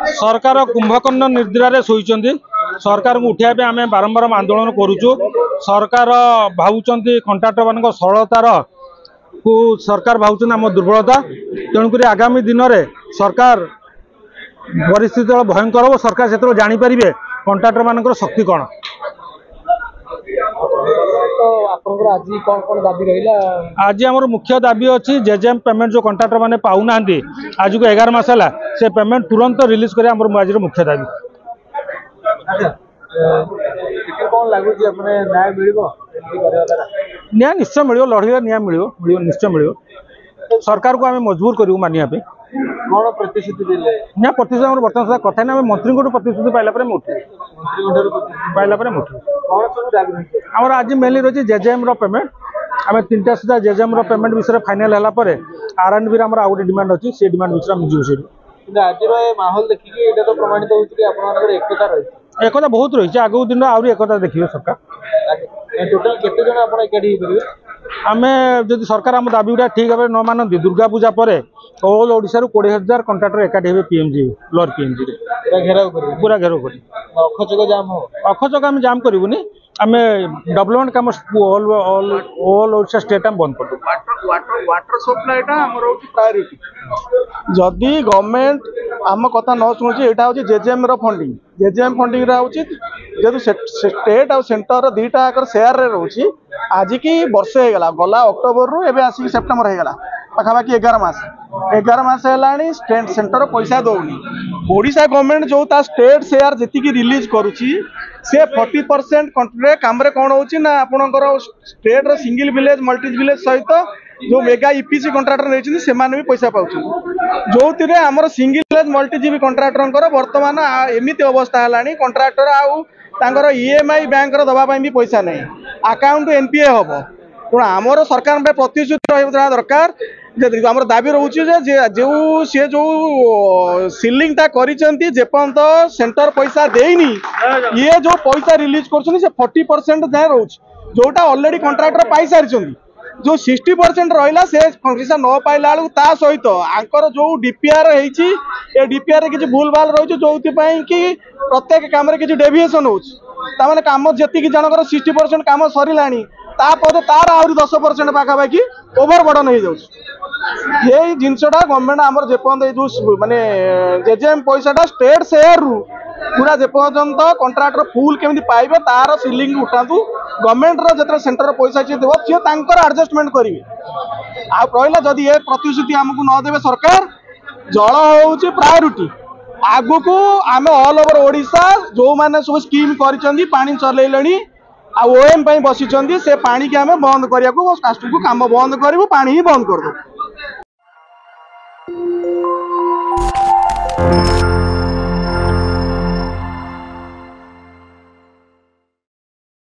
सरकार कुंभकर्ण निद्रा शोचती सरकार को उठाइबे आम बारंबार आंदोलन करुचु। सरकार भावुंट कंट्राक्टर मान सरलतार को सरकार भावुं आम दुर्बलता। तेणुक आगामी दिन में सरकार परिस्थिति भयंकर हो। सरकार से जापर कंट्राक्टर मान शक्ति कौन। तो आज कौन कौन दाबी रहा? आज आम मुख्य दाबी अच्छी जेजेएम पेमेंट जो कंट्राक्टर मैंने पाऊना आज को 11 मास है से पेमेंट तुरंत रिलीज कर आज मुख्य दाबी। कौन लगुच न्याय मिल न्याय निश्चय मिल लड़े न्याय मिल निश्चय मिल सरकार को आम मजबूर करूँ मानिया कौन प्रतिश्रुति देले न्याय प्रतिश्रुति बर्तमान सुधा कथा ना मंत्री को प्रतिश्रुति पाइला आमर आज मेनली रही जेजेएम पेमेंट आम 3टा सुधा जेजेएम पेमेंट विषय फाइनल है R&B आम आउ डिमांड अच्छी से डिमांड विषय आज माहौल देखिए तो प्रमाणित होकर एकता रही एकता बहुत रही आगु दिन आहरी एकता देखिए सरकार टोटल केते जण आपण एकाडी करिवे आम जब सरकार आम दाबी गुड़ा ठीक भाव न मानती दुर्गा पूजा पर ऑल ओडिशा 20,000 कंट्राक्टर एकाठी हे पीएमजी लोअर पीएमजी पूरा घेराव कर अखचक जाम हो अखचक आम जाम करूनी आम development come all Odisha state आम बंद कर वाटर सप्लाई प्रायोरिटी जदि गवर्नमेंट आम कथा न शुणुची यहाँ हूँ जेजेएम फंडिंग जेहेतु स्टेट आ सेंटर दीटा सेयार रोचे आज की वर्षे होगा गला अक्टोबर रु एवं आसिक सेप्टेम्बर होगा पाखापाखि 11 मास है सेंटर पैसा दौनी ओडिशा गवर्नमेंट जो ता स्टेट शेयर जी रिलीज करुच्ची से 40% कंट्री काम कौन होना आपंकर state single village multi village सहित जो मेगा ईपीसी कंट्राक्टर नहीं से भी पैसा पाँच जो थे आमर single village multi GB contractor बर्तमान एमती अवस्था है कंट्राक्टर आर ईएमआई बैंक दवापाई भी पैसा नहीं अकाउंट एनपीए हम तेणु आमर सरकार प्रतिश्रुति रहा दरकार आम दाबी रोचे जो सी जो सिलिंगटा करपर्यंत सेंटर पैसा देनी ये जो पैसा रिलीज कर 40% जाए रोच जोटा ऑलरेडी कंट्राक्टर पाई सारी जो 60% रहा से पैसा न पाइला बेलू सहित आंकर जो डीपीआर है डीपीआर किसी भूल भाल रही जो कि प्रत्येक काम किसी डेविएसन होने कम जी जनकर 60% कम सरला तार आहरी 10% पाखापाखि ओभर बर्डन हो जाए जिनसा गवर्नमेंट आमर जेपर्यंत जो माने जेजेएम पैसाटा स्टेट शेयर रु पूरा जेपर्यंत कंट्राक्टर फुल केमी पाइबे तार सिलिंग उठातु गवर्नमेंट जो सेंटर पैसा सी देव सी एडजस्टमेंट करेंगे आना जदि ये प्रतिश्रुति आमको नदेवे सरकार जल हूँ प्रायोरिटी आगु को आम ऑल ओवर ओडिशा जो मैंने सब स्कीम कर पानी चलैले ओएम बसी से पानी की आम बंद करने को काम बंद करूँ पानी ही बंद कर दो।